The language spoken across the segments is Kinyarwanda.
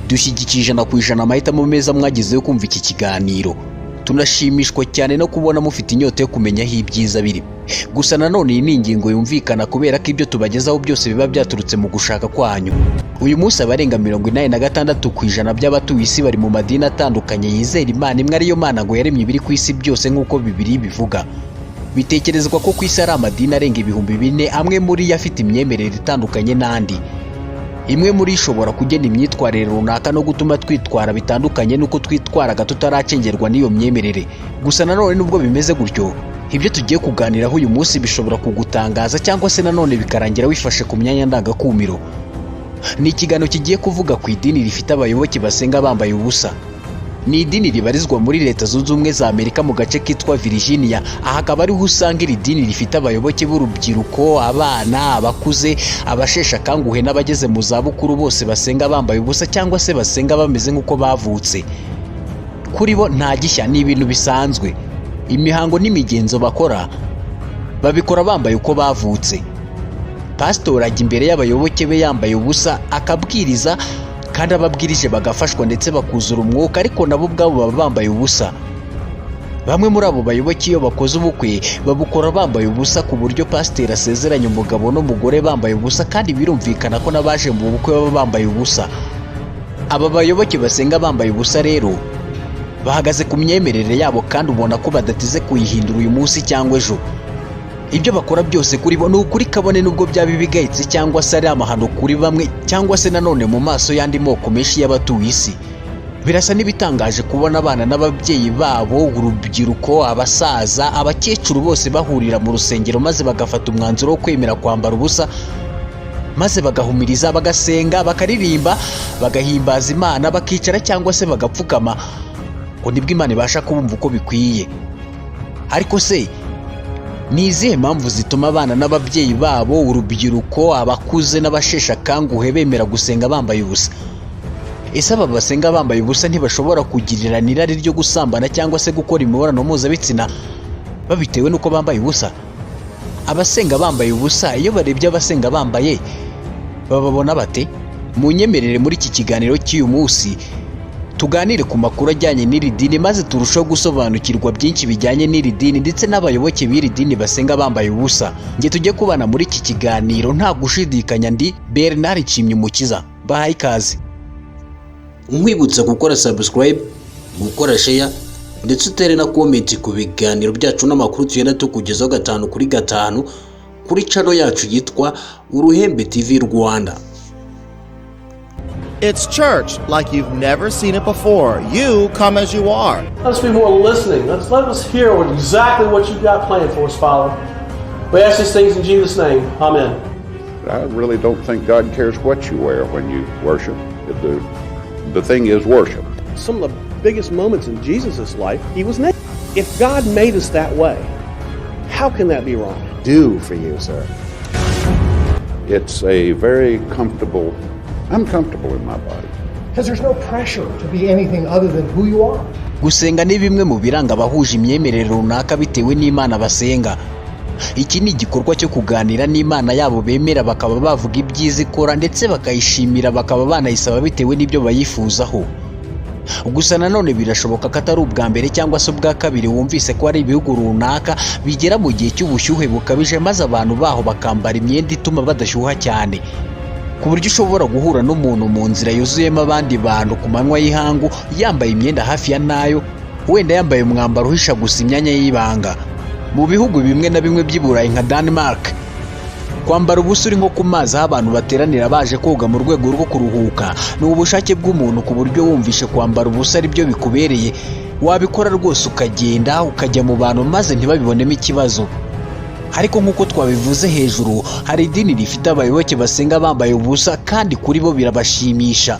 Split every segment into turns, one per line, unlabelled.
dushyigikije na kwijana amahitamo meza mwagizeyo kumva iki kiganiro. Tunashimishwa cyane no kubona mufite inyota yo kumenya aho ibyiza biri. Gusa nanone iyi ni ingingo yumvikana kubera ko ibyo tubagezaho byose biba byaturutse mu gushaka kwanyu. Uyu munsi abarenga 86% by'abatuye isi bari mu madini atandukanye yizera Imana imwe ariyo Mana ngo yaremye ibiri ku isi byose nk'uko Bibiliya bivuga. Bitekerezwa ko ku isi ari amadini arenga 4000, amwe muri yo afite imyemerere itandukanye n'andi. Imwe muri ishobora kugena imyitwarire runaka no gutuma twitwara bitandukanye nuko twitwaraga tutaracengerwa n'iyo myemerere. Gusa nanone nubwo bimeze gutyo, ibyo tugiye kuganiraho uyu munsi bishobora kugutangaza cyangwa se nanone bikarangira wifashe ku myanya ndangakumiro. Ni ikiganiro kigiye kuvuga ku idini rifite abayoboke basenga bambaye ubusa. Ni idini ribarizwa muri Leta Zunze Ubumwe za Amerika mu gace kitwa Virginia. Aha akaba ariho usanga iri dini rifite abayoboke b'urubyiruko, abana, abakuze, abashesha kanguhe n'abageze mu zabukuru bose basenga bambaye ubusa cyangwa se basenga bameze nk'uko bavutse. Kuri bo nta gishya, ni ibintu bisanzwe. Imihango n'imigenzo bakora babikora bambaye uko bavutse. Pastor ajya imbere y'abayoboke be yambaye ubusa akabwiriza, kandi ababwirije bagafashwa ndetse bakuzura umwuka, ariko nabo ubwabo baba bambaye ubusa. Bamwe muri abo bayoboke iyo bakoze ubukwe babukora bambaye ubusa, ku buryo pasiteri asezeranya umugabo n'umugore bambaye ubusa, kandi birumvikana ko n'abaje mu bukwe baba bambaye ubusa. Aba bayoboke basenga bambaye ubusa rero bahagaze ku myemerere yabo, kandi ubona ko badateze kuyihindura uyu munsi cyangwa ejo. Ibyo bakora byose kuri bo ni ukuri kabone nubwo byaba bigayitse cyangwa se ari amahano kuri bamwe cyangwa se nanone mu maso y'andi moko menshi y'abatuye isi. Birasa n'ibitangaje kubona abana n'ababyeyi babo, urubyiruko, abasaza, abakecuru bose bahurira mu rusengero maze bagafata umwanzuro wo kwemera kwambara ubusa, maze bagahumiriza, bagasenga, bakaririmba, bagahimbaza Imana, bakicara cyangwa se bagapfukama ngo nibwo Imana ibasha kubumva uko bikwiye. Ariko se ni izihe mpamvu zituma abana n'ababyeyi babo, urubyiruko, abakuze n'abashesha kanguhe bemera gusenga bambaye ubusa? Ese aba basenga bambaye ubusa ntibashobora kugirirana irari ryo gusambana cyangwa se gukora imibonano mpuzabitsina babitewe n'uko bambaye ubusa? Abasenga bambaye ubusa iyo barebye abasenga bambaye bababona bate? Munyemerere muri iki kiganiro cy'uyu munsi tuganire ku makuru ajyanye n'iri dini, maze turushaho gusobanukirwa byinshi bijyanye n'iri dini ndetse n'abayoboke b'iri dini basenga bambaye ubusa. Nge tujye kubana muri iki kiganiro nta gushidikanya. Ndi Bernard Kimyumukiza, bahaye ikaze. Nkwibutsa gukora subscribe, gukora share ndetse utere na comment ku biganiro byacu n'amakuru tugenda tukugezaho 5 kuri 5 kuri channel yacu yitwa Uruhembe TV Rwanda.
It's church like you've never seen it before. You come as you are.
Let's be more listening. Let us hear exactly what you've got planned for us, Father. We ask these things in Jesus' name. Amen.
I really don't think God cares what you wear when you worship. The thing is worship.
Some of the biggest moments in Jesus' life, he was naked. If God made us that way, how can that be wrong?
Do for you, sir.
It's a very I'm comfortable in my body.
Because there's no pressure to be anything other than who you are.
Gusenga ni bimwe mu biranga abahuje imyemerere runaka bitewe n'Imana basenga. Iki ni igikorwa cyo kuganira n'Imana yabo bemera, bakaba bavuga ibyiza ikora ndetse bakayishimira, bakaba banayisaba bitewe n'ibyo bayifuzaho. Gusa nanone birashoboka ko atari ubwa mbere cyangwa se ubwa kabiri wumvise ko ari ibihugu runaka bigera mu gihe cy'ubushyuhe bukabije maze abantu baho bakambara imyenda ituma badashyuha cyane, ku buryo ushobora guhura n'umuntu mu nzira yuzuyemo abandi bantu ku manywa y'ihangu yambaye imyenda hafi ya nayo, wenda yambaye umwambaro uhisha gusa imyanya y'ibanga. Mu bihugu bimwe na bimwe by'i Burayi nka Denmark, kwambara ubusa uri nko ku mazi aho abantu bateranira baje koga mu rwego rwo kuruhuka ni ubushake bw'umuntu, ku buryo wumvishe kwambara ubusa ari byo bikubereye wabikora rwose, ukagenda ukajya mu bantu maze ntibabibonemo ikibazo. Ariko nk'uko twabivuze hejuru, hari idini rifite abayoboke basenga bambaye ubusa kandi kuri bo birabashimisha.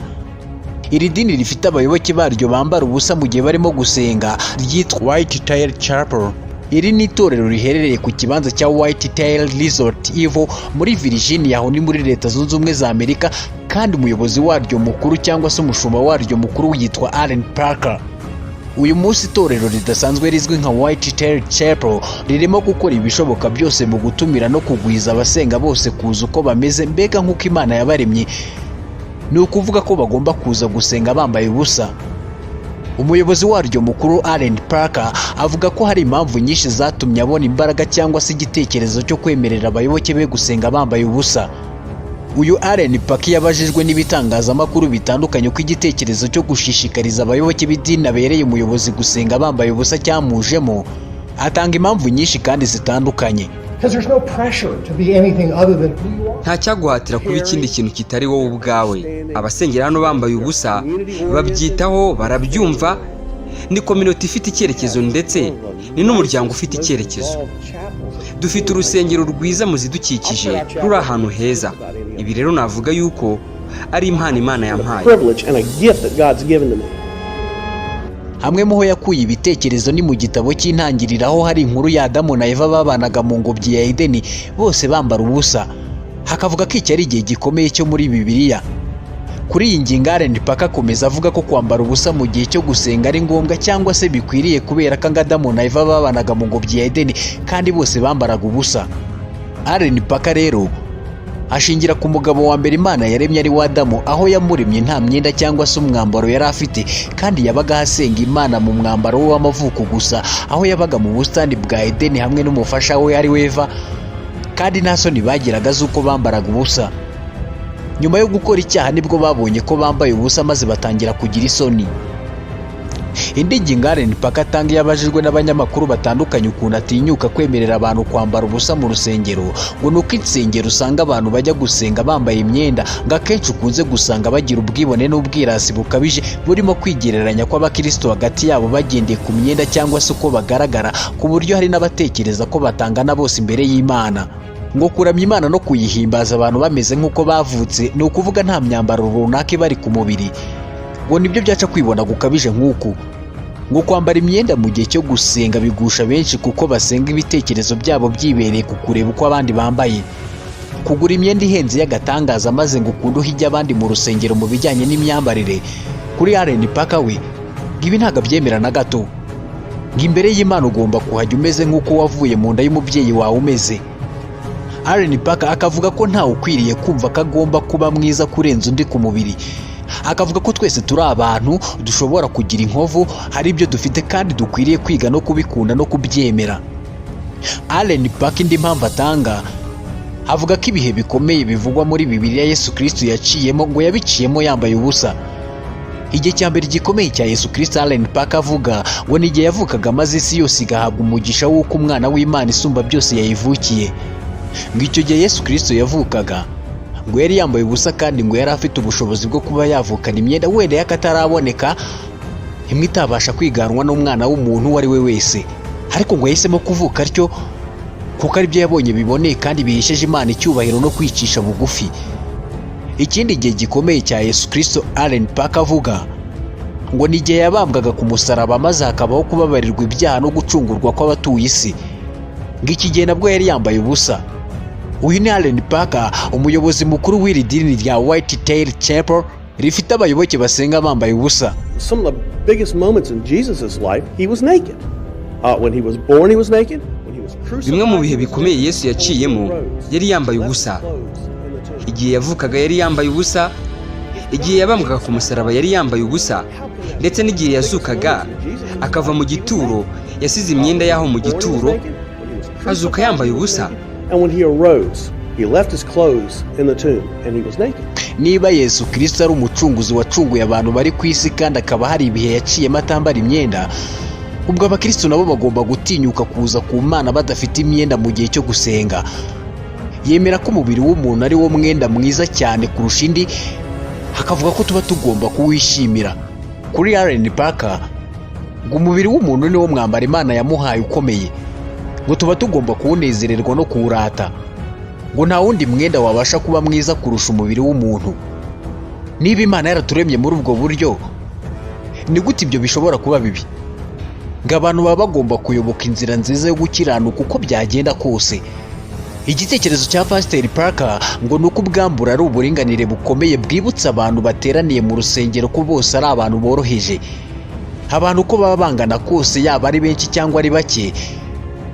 Iri dini rifite abayoboke baryo bambara ubusa mu gihe barimo gusenga ryitwa White Tail Chapel. Iri ni itorero riherereye ku kibanza cya White Tail Resort Evo muri Virginia, aho ni muri Leta Zunze Ubumwe za Amerika, kandi umuyobozi waryo mukuru cyangwa se umushumba waryo mukuru yitwa Allen Parker. Uyu munsi itorero ridasanzwe rizwi nka White Tail Chapel ririmo gukora ibishoboka byose mu gutumira no kugwiza abasenga bose kuza uko bameze, mbega nk'uko Imana yabaremye, ni ukuvuga ko bagomba kuza gusenga bambaye ubusa. Umuyobozi waryo mukuru Allen Parker avuga ko hari impamvu nyinshi zatumye abona imbaraga cyangwa se igitekerezo cyo kwemerera abayoboke be gusenga bambaye ubusa. Uyu Allen Parker yabajijwe n'ibitangazamakuru bitandukanye ko igitekerezo cyo gushishikariza abayoboke b'idini abereye umuyobozi gusenga bambaye ubusa cyamujemo, atanga impamvu nyinshi kandi zitandukanye.
Nta cyaguhatira kuba ikindi kintu kitari wowe ubwawe. Abasengera hano bambaye ubusa babyitaho, barabyumva. Ni community ifite icyerekezo ndetse ni n'umuryango ufite icyerekezo. Dufite urusengero rwiza muzidukikije ruri ahantu heza. Ibi rero navuga yuko ari impano Imana yampaye.
Hamwe mu ho yakuye ibitekerezo ni mu gitabo cy'intangiriro, aho hari inkuru ya Adamu na Eva babanaga mu ngobyi ya Edeni bose bambara ubusa. Hakavuga ko iki ari igihe gikomeye cyo muri Bibiliya. Kuri iyi ngingo Allen Parker akomeza avuga ko kwambara ubusa mu gihe cyo gusenga ari ngombwa cyangwa se bikwiriye kubera ko Adamu na Eva babanaga mu ngobyi ya Edeni kandi bose bambaraga ubusa. Allen Parker rero ashingira ku mugabo wa mbere Imana yaremye ari wa Adamu, aho yamuremye nta myenda cyangwa se umwambaro yari afite, kandi yabaga asenga Imana mu mwambaro we w'amavuko gusa, aho yabaga mu busitani bwa Edeni hamwe n'umufasha we ari Eva, kandi nta soni bagiraga z'uko bambaraga ubusa. Nyuma yo gukora icyaha nibwo babonye ko bambaye ubusa maze batangira kugira isoni. Indi ngingo Allen Parker atanga yabajijwe n'abanyamakuru batandukanye ukuntu atinyuka kwemerera abantu kwambara ubusa mu rusengero, ngo nuko insengero usanga abantu bajya gusenga bambaye imyenda, ngo akenshi ukunze gusanga bagira ubwibone n'ubwirasi bukabije burimo kwigereranya kw'abakristo hagati yabo bagendeye ku myenda cyangwa se uko bagaragara, ku buryo hari n'abatekereza ko batangana bose imbere y'Imana. Ngo kuramya Imana no kuyihimbaza abantu bameze nk'uko bavutse, ni ukuvuga nta myambaro runaka bari ku mubiri, ngo nibyo byaca kwibona gukabije nk'uku. Ngo kwambara imyenda mu gihe cyo gusenga bigusha benshi kuko basenga ibitekerezo byabo byibereye ku kureba uko abandi bambaye. Kugura imyenda ihenze y'agatangaza maze ngo ukunde uhijya abandi mu rusengero mu bijyanye n'imyambarire, kuri Allen Parker we ibi ntabwo abyemera na gato. Ngo imbere y'Imana ugomba kuhajya umeze nk'uko wavuye mu nda y'umubyeyi wawe umeze. Allen Parker akavuga ko ntawe ukwiriye kumva ko agomba kuba mwiza kurenza undi ku mubiri. Akavuga ko twese turi abantu, dushobora kugira inkovu, hari ibyo dufite kandi dukwiriye kwiga no kubikunda no kubyemera. Allen Parker indi mpamvu atanga, avuga ko ibihe bikomeye bivugwa muri Bibiliya Yesu Kristo yaciyemo, ngo yabiciyemo yambaye ubusa. Igihe cya mbere gikomeye cya Yesu Kristo Allen Parker avuga ngo ni igihe yavukaga maze isi yose igahabwa umugisha w'uko umwana w'Imana isumba byose yayivukiye. Ngo icyo gihe Yesu Kristo yavukaga ngo yari yambaye ubusa kandi ngo yari afite ubushobozi bwo kuba yavukana imyenda wenda y'akataraboneka imwe itabasha kwiganwa n'umwana w'umuntu uwo ari we wese, ariko ngo yahisemo kuvuka atyo kuko ari byo yabonye biboneye kandi bihesheje Imana icyubahiro no kwicisha bugufi. Ikindi gihe gikomeye cya Yesu Kristo Allen Parker avuga ngo ni igihe yabambwaga ku musaraba maze hakabaho kubabarirwa ibyaha no gucungurwa kw'abatuye isi. Ngo iki gihe nabwo yari yambaye ubusa. Uyu ni Allen Parker, umuyobozi mukuru w'iri dini rya White Tail Chapel rifite abayoboke basenga bambaye ubusa.
Some of the biggest moments in Jesus' life, he was naked. When he was born, he was naked. When he was crucified,
bimwe mu bihe bikomeye Yesu yaciyemo yari yambaye ubusa. Igihe yavukaga yari yambaye ubusa, igihe yabambwaga ku musaraba yari yambaye ubusa, ndetse n'igihe yazukaga akava mu gituro yasize imyenda yaho mu gituro azuka yambaye ubusa.
And when he arose, he left his clothes in the tomb and he was naked.
Niba Yesu Kristo ari umucunguzi wacunguye abantu bari ku isi kandi akaba hari ibihe yaciyemo atambara imyenda, ubwo abakristo nabo bagomba gutinyuka kuza ku Mana badafite imyenda mu gihe cyo gusenga. Yemera ko umubiri w'umuntu ari wo mwenda mwiza cyane kurusha indi, hakavuga ko tuba tugomba kuwishimira. Kuri Allen Parker ngo umubiri w'umuntu ni wo mwambaro Imana yamuhaye ukomeye, ngo tuba tugomba kuwunezererwa no kuwurata. Ngo nta wundi mwenda wabasha kuba mwiza kurusha umubiri w'umuntu. Niba Imana yaraturemye muri ubwo buryo, ni gute ibyo bishobora kuba bibi? Ngo abantu baba bagomba kuyoboka inzira nziza yo gukiranuka uko byagenda kose. Igitekerezo cya Pastor Parker ngo nuko ubwambura ari uburinganire bukomeye bwibutsa abantu bateraniye mu rusengero ko bose ari abantu boroheje. Abantu uko baba bangana kose, yaba ari benshi cyangwa ari bake,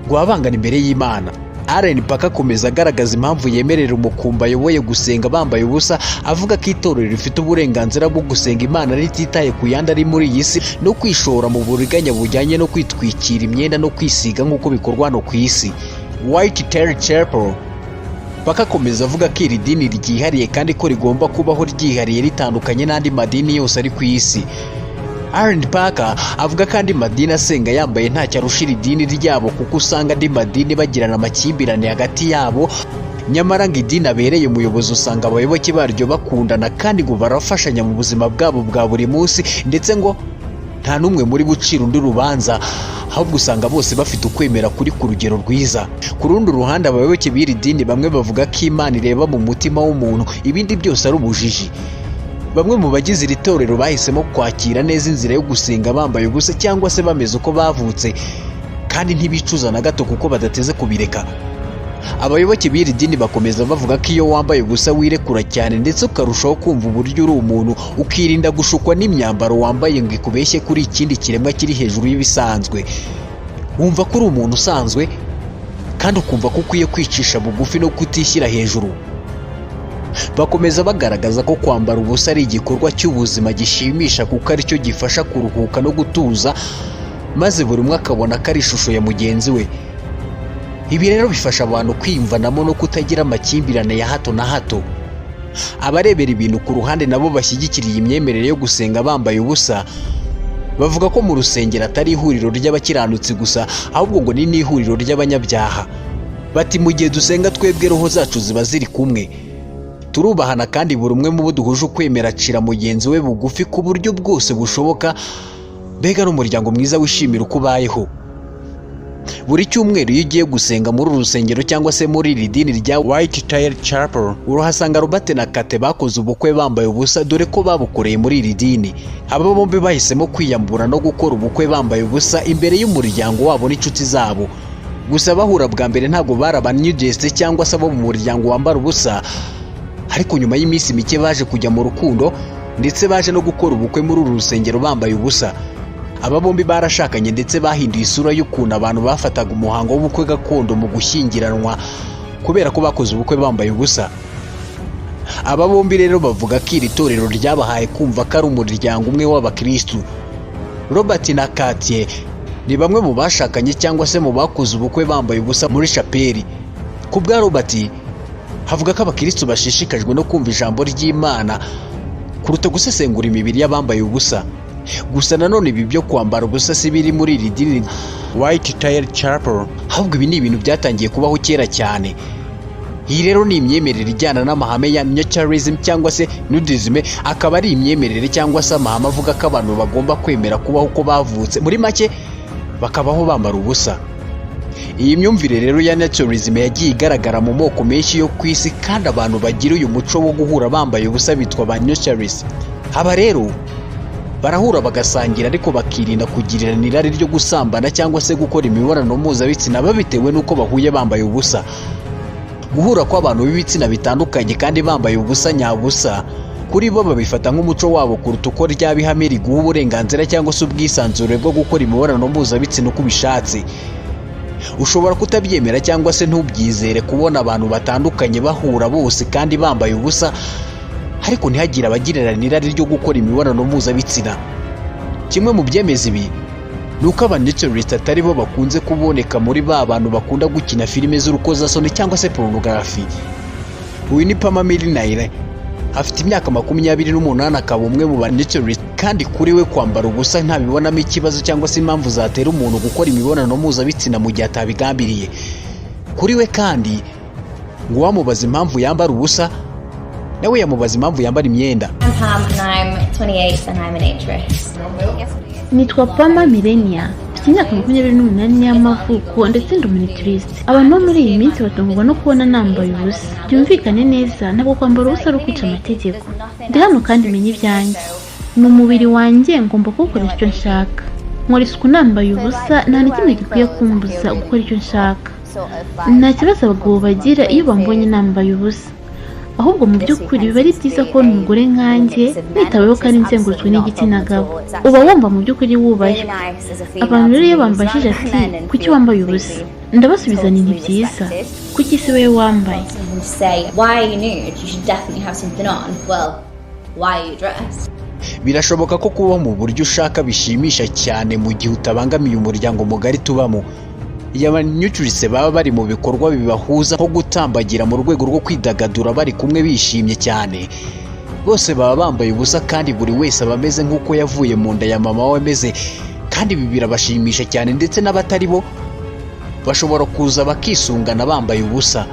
ngo babangana imbere y'Imana. Allen Parker akomeza agaragaza impamvu yemerera umukumbi ayoboye gusenga bambaye ubusa, avuga ko itorero rifite uburenganzira bwo gusenga Imana rititaye ku yandi ari muri iyi si no kwishora mu buriganya bujyanye no kwitwikira imyenda no kwisiga nk'uko bikorwa no ku isi. White Tail Chapel Parker akomeza avuga ko iri dini ryihariye kandi ko rigomba kubaho ryihariye ritandukanye n'andi madini yose ari ku isi. Allen Parker avuga kandi madini asenga yambaye ntacyo arushira idini ryabo kuko usanga andi madini bagirana amakimbirane hagati yabo, nyamara ngo idini abereye umuyobozi usanga abayoboke baryo bakundana kandi ngo barafashanya mu buzima bwabo bwa buri munsi, ndetse ngo nta n'umwe muri bucira undi rubanza, ahubwo usanga bose bafite ukwemera kuri ku rugero rwiza. Ku rundi ruhande abayoboke b'iri dini bamwe bavuga ko Imana ireba mu mutima w'umuntu, ibindi byose ari ubujiji. Bamwe mu bagize iri torero bahisemo kwakira neza inzira yo gusenga bambaye ubusa cyangwa se bameze uko bavutse, kandi ntibicuza na gato kuko badateze kubireka. Abayoboke b'iri dini bakomeza bavuga ko iyo wambaye ubusa wirekura cyane ndetse ukarushaho kumva uburyo uri umuntu, ukirinda gushukwa n'imyambaro wambaye ngo ikubeshye kuri ikindi kiremwa kiri hejuru y'ibisanzwe. Wumva ko uri umuntu usanzwe kandi ukumva ko ukwiye kwicisha bugufi no kutishyira hejuru. Bakomeza bagaragaza ko kwambara ubusa ari igikorwa cy'ubuzima gishimisha kuko aricyo gifasha kuruhuka no gutuza, maze buri umwe akabona ko ari ishusho ya mugenzi we. Ibi rero bifasha abantu kwiyumvanamo no kutagira amakimbirane ya hato na hato. Abarebera ibintu ku ruhande nabo bashyigikiriye imyemerere yo gusenga bambaye ubusa bavuga ko mu rusengero atari ihuriro ry'abakiranutsi gusa, ahubwo ngo ni n'ihuriro ry'abanyabyaha. Bati mu gihe dusenga twebwe roho zacu ziba ziri kumwe, turubahana kandi buri umwe mu bo duhuje ukwemera acira mugenzi we bugufi ku buryo bwose bushoboka, mbega n'umuryango mwiza wishimira uko ubayeho. Buri cyumweru iyo ugiye gusenga muri uru rusengero cyangwa se muri iri dini rya White Tail Chapel, urahasanga Robert na Kate bakoze ubukwe bambaye ubusa, dore ko babukoreye muri iri dini. Aba bombi bahisemo kwiyambura no gukora ubukwe bambaye ubusa imbere y'umuryango wabo n'inshuti zabo. Gusa bahura bwa mbere ntabwo bari abanyugeste cyangwa se abo mu muryango wambara ubusa, ariko nyuma y'iminsi mike baje kujya mu rukundo ndetse baje no gukora ubukwe muri uru rusengero bambaye ubusa. Aba bombi barashakanye ndetse bahinduye isura y'ukuntu abantu bafataga umuhango w'ubukwe gakondo mu gushyingiranwa kubera ko bakoze ubukwe bambaye ubusa. Aba bombi rero bavuga ko iri torero ryabahaye kumva ko ari umuryango umwe w'abakristu. Robert na Kate ni bamwe mu bashakanye cyangwa se mu bakoze ubukwe bambaye ubusa muri chapeli. Ku bwa Robert havuga ko abakristu bashishikajwe no kumva ijambo ry'Imana kuruta gusesengura imibiri y'abambaye ubusa. Gusa nanone ibi byo kwambara ubusa si biri muri iri dini White Tail Chapel, ahubwo ibi ni ibintu byatangiye kubaho kera cyane. Iyi rero ni imyemerere ijyana n'amahame ya naturalism cyangwa se nudism, akaba ari imyemerere cyangwa se amahame avuga ko abantu bagomba kwemera kubaho uko bavutse, muri make bakabaho bambara ubusa. Iyi myumvire rero ya naturalism yagiye igaragara mu moko menshi yo ku isi, kandi abantu bagira uyu muco wo guhura bambaye ubusa bitwa ba naturalists. Aba rero barahura bagasangira ariko bakirinda kugirirana irari ryo gusambana cyangwa se gukora imibonano mpuzabitsina babitewe n'uko bahuye bambaye ubusa. Guhura kw'abantu b'ibitsina bitandukanye kandi bambaye ubusa nyabusa, kuri bo babifata nk'umuco wabo kuruta uko ryaba ihame riguha uburenganzira cyangwa se ubwisanzure bwo gukora imibonano mpuzabitsina uko ubishatse. Ushobora kutabyemera cyangwa se ntubyizere kubona abantu batandukanye bahura bose kandi bambaye ubusa, ariko ntihagire abagirana irari ryo gukora imibonano mpuzabitsina. Kimwe mu byemeza ibi ni uko abanaturalists atari bo bakunze kuboneka muri ba bantu bakunda gukina filime z'urukozasoni cyangwa se pornography. Uyu ni Pama Milinaire, afite imyaka 28, akaba umwe mu banaturalists, kandi kuri we kwambara ubusa ntabibonamo ikibazo cyangwa se impamvu zatera umuntu gukora imibonano mpuzabitsina mu gihe atabigambiriye. Kuri we kandi ngo wamubaza impamvu yambara ubusa, nawe yamubaza impamvu yambara imyenda.
Nitwa Pama Milenia, mfite imyaka 28 y'amavuko ndetse ndi umuniturist. Abantu bo muri iyi minsi batungurwa no kubona nambaye ubusa. Byumvikane neza, ntabwo kwambara ubusa ari ukwica amategeko. Ndi hano kandi menye ibyanjye. Ni umubiri wanjye, ngomba kuwukoresha icyo nshaka. Nkora isuku nambaye ubusa, nta na kimwe gikwiye kumbuza gukora icyo nshaka. Nta kibazo abagabo bagira iyo bambonye nambaye ubusa. ahubwo mu by'ukuri biba ari byiza kubona umugore nkanjye nitaweho kandi nzengurutswe n'igitsina gabo uba wumva mu by'ukuri wubaye. Abantu rero iyo bambajije ati kuki wambaye ubusa, ndabasubiza ni byiza, kuki si wowe wambaye.
Birashoboka ko kuba mu buryo ushaka bishimisha cyane mu gihe utabangamiye umuryango mugari tubamo. Iyo abanyucuritse baba bari mu bikorwa bibahuza nko gutambagira mu rwego rwo kwidagadura bari kumwe bishimye cyane, bose baba bambaye ubusa kandi buri wese aba ameze nk'uko yavuye mu nda ya mama we ameze, kandi ibi birabashimisha cyane ndetse n'abatari bo bashobora kuza bakisungana bambaye ubusa.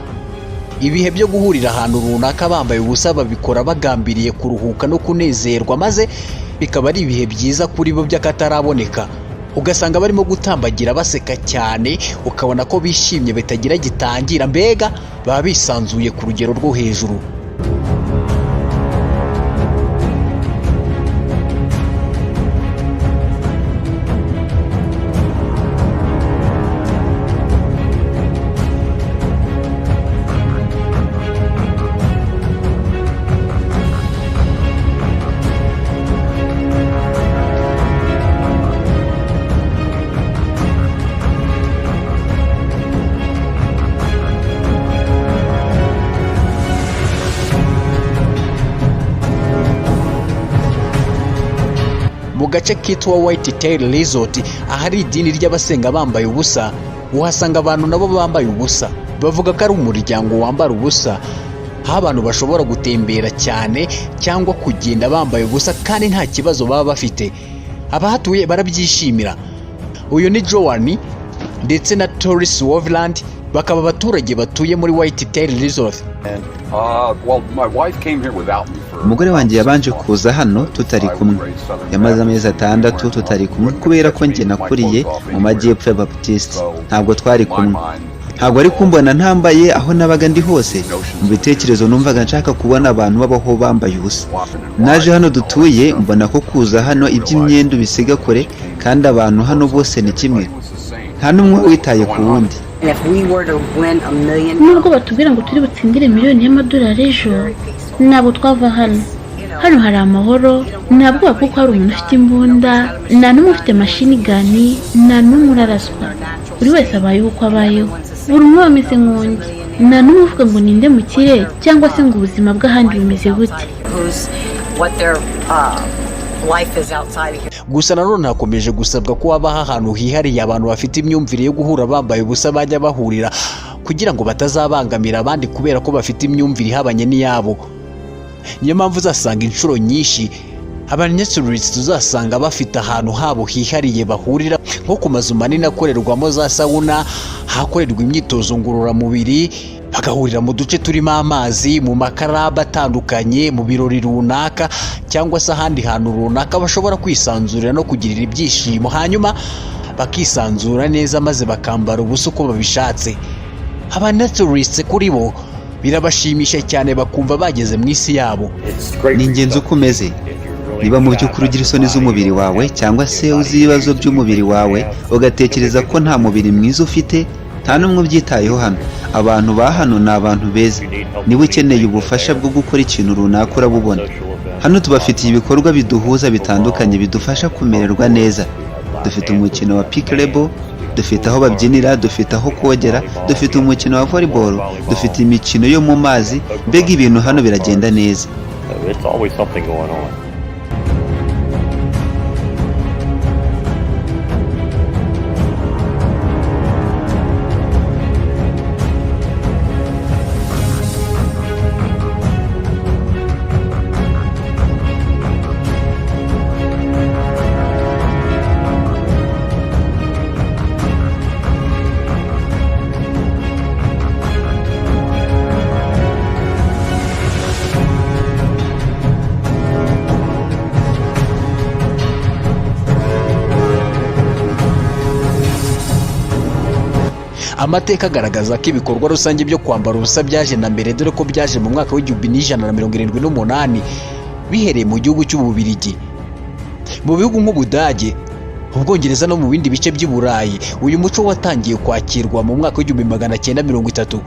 Ibihe byo guhurira ahantu runaka bambaye ubusa babikora bagambiriye kuruhuka no kunezerwa, maze bikaba ari ibihe byiza kuri bo by'akataraboneka. Ugasanga barimo gutambagira baseka cyane, ukabona ko bishimye bitagira gitangira, mbega baba bisanzuye ku rugero rwo hejuru. Mu gace kitwa White Tail Resort ahari idini ry'abasenga bambaye ubusa, uhasanga abantu nabo bambaye ubusa. Bavuga ko ari umuryango wambara ubusa, aho abantu bashobora gutembera cyane cyangwa kugenda bambaye ubusa kandi nta kibazo baba bafite. Abahatuye barabyishimira. Uyu ni Joan ndetse na Toris Woveland, bakaba abaturage batuye muri White Tail Resort.
Umugore wanjye yabanje kuza hano tutari kumwe, yamaze amezi 6 tutari kumwe kubera ko njye nakuriye mu majyepfo y'Abaptiste, ntabwo twari kumwe. Ntabwo ari kumbona ntambaye aho nabaga ndi hose, mu bitekerezo numvaga nshaka kubona abantu babaho bambaye ubusa. Naje hano dutuye mbona ko kuza hano iby'imyenda bisiga kure, kandi abantu hano bose ni kimwe, nta n'umwe witaye ku wundi.
Nubwo batubwira ngo turi butsindire miliyoni y'amadolari ejo, ntabwo twava hano. Hano hari amahoro, ntabwo kuko hari umuntu ufite imbunda, nta n'umwe ufite mashini gani, nta n'umwe uraraswa. Buri wese abayeho uko abayeho, buri umwe ameze nk'undi, nta n'umwe uvuga ngo ninde mu kirere cyangwa se ngo ubuzima bw'ahandi bumeze gute.
Gusa nanone hakomeje gusabwa ko habaho ahantu hihariye abantu bafite imyumvire yo guhura bambaye ubusa bajya bahurira, kugira ngo batazabangamira abandi kubera ko bafite imyumvire ihabanye n'iyabo. Niyo mpamvu uzasanga inshuro nyinshi abanyacuritse tuzasanga bafite ahantu habo hihariye bahurira, nko ku mazu manini akorerwamo za sauna, hakorerwa imyitozo ngororamubiri, bagahurira mu duce turimo amazi, mu makaraba atandukanye, mu birori runaka cyangwa se ahandi hantu runaka bashobora kwisanzurira no kugirira ibyishimo, hanyuma bakisanzura neza maze bakambara ubusa uko babishatse. Abanyacuritse kuri bo birabashimisha cyane, bakumva bageze mu isi yabo.
Ni ingenzi uko umeze, niba mu by'ukuri ugira isoni z'umubiri wawe cyangwa se uzi ibibazo by'umubiri wawe ugatekereza ko nta mubiri mwiza ufite, nta n'umwe ubyitayeho hano. Abantu ba hano ni abantu beza, niba ukeneye ubufasha bwo gukora ikintu runaka urabubona. Hano tubafitiye ibikorwa biduhuza bitandukanye bidufasha kumererwa neza. Dufite umukino wa pickleball, dufite aho babyinira, dufite aho kogera, dufite umukino wa volleyball, dufite imikino yo mu mazi, mbega ibintu hano biragenda neza.
Amateka agaragaza ko ibikorwa rusange byo kwambara ubusa byaje na mbere, dore ko byaje mu mwaka w'1178 bihereye mu gihugu cy'Ububiligi. Mu bihugu nk'Ubudage, Ubwongereza no mu bindi bice by'Uburayi, uyu muco watangiye kwakirwa mu mwaka w'1930.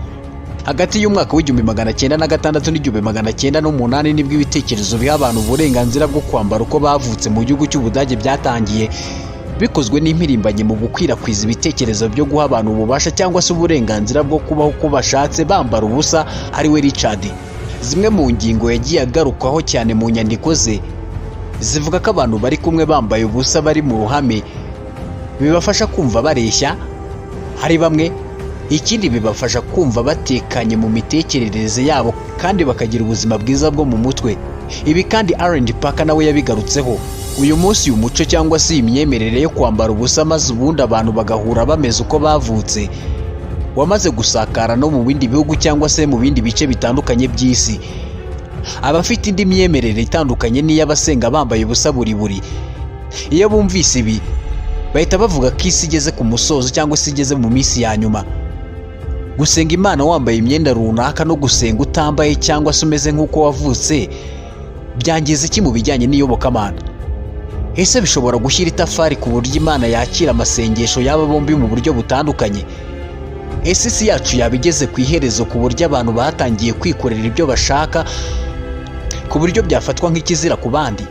hagati y'umwaka w'1906 n'1908 nibwo ibitekerezo biha abantu uburenganzira bwo kwambara uko bavutse mu gihugu cy'Ubudage byatangiye, bikozwe n'impirimbanyi mu gukwirakwiza ibitekerezo byo guha abantu ububasha cyangwa se uburenganzira bwo kubaho uko bashatse bambara ubusa, ariwe Richard. Zimwe mu ngingo yagiye agarukwaho cyane mu nyandiko ze zivuga ko abantu bari kumwe bambaye ubusa bari mu ruhame bibafasha kumva bareshya hari bamwe, ikindi bibafasha kumva batekanye mu mitekerereze yabo kandi bakagira ubuzima bwiza bwo mu mutwe. Ibi kandi R&D Parker nawe yabigarutseho. Uyu munsi uyu muco cyangwa se imyemerere yo kwambara ubusa maze ubundi abantu bagahura bameze uko bavutse wamaze gusakara no mu bindi bihugu cyangwa se mu bindi bice bitandukanye by'isi. Abafite indi myemerere itandukanye n'iy'abasenga bambaye ubusa buri iyo bumvise ibi bahita bavuga ko isi igeze ku musozo cyangwa se igeze mu minsi ya nyuma. Gusenga Imana wambaye imyenda runaka no gusenga utambaye cyangwa se umeze nk'uko wavutse byangiza iki mu bijyanye n'iyobokamana? Ese bishobora gushyira itafari ku buryo Imana yakira amasengesho y'aba bombi mu buryo butandukanye? Ese isi yacu yabigeze ku iherezo ku buryo abantu batangiye kwikorera ibyo bashaka ku buryo byafatwa nk'ikizira ku bandi?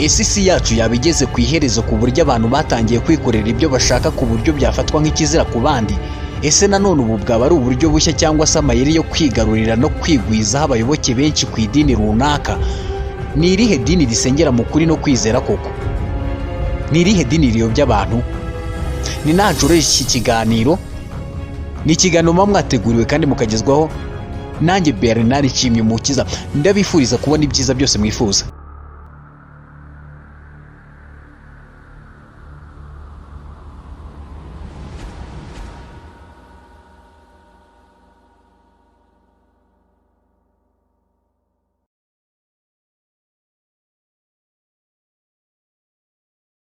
Ese isi yacu yabigeze ku iherezo ku buryo abantu batangiye kwikorera ibyo bashaka ku buryo byafatwa nk'ikizira ku bandi? Ese nanone ubu bwaba ari uburyo bushya cyangwa se amayeri yo kwigarurira no kwigwizaho abayoboke benshi ku idini runaka? Ni irihe dini risengera mu kuri no kwizera koko? Ni irihe dini riyobya abantu? Ni nanjye iki kiganiro, ni ikiganiro muba mwateguriwe kandi mukagezwaho nanjye Bernard Nshimyumukiza. Ndabifuriza kubona ibyiza byose mwifuza.